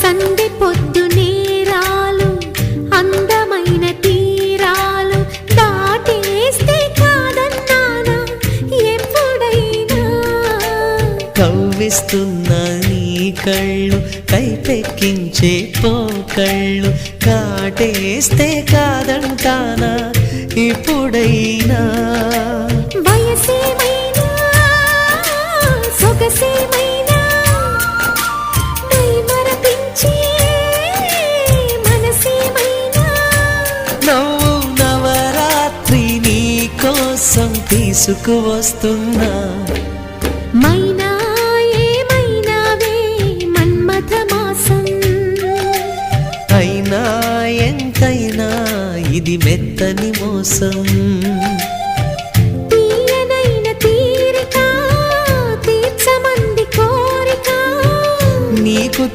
సందె పొద్దు నేరాలు అందమైన తీరాలు దాటేస్తే కాదన్నానా ఎప్పుడైనా కవ్విస్తున్న నీ కళ్ళు కైపెక్కించే పోకళ్ళు కాటేస్తే కాదంటానా ఇప్పుడైనా వయసేమైనా సొగసేమైనా మైమరపించే మనసేమైనా నవ్వు నవరాత్రి నీ కోసం తీసుకువస్తున్నా మైనా ఏమైనావే మన్మథ మాసం అయినా ఎంతైనా ఇది మెత్తని మోసం తీయనైన తీరిక తీర్చమంది కోరిక నీకు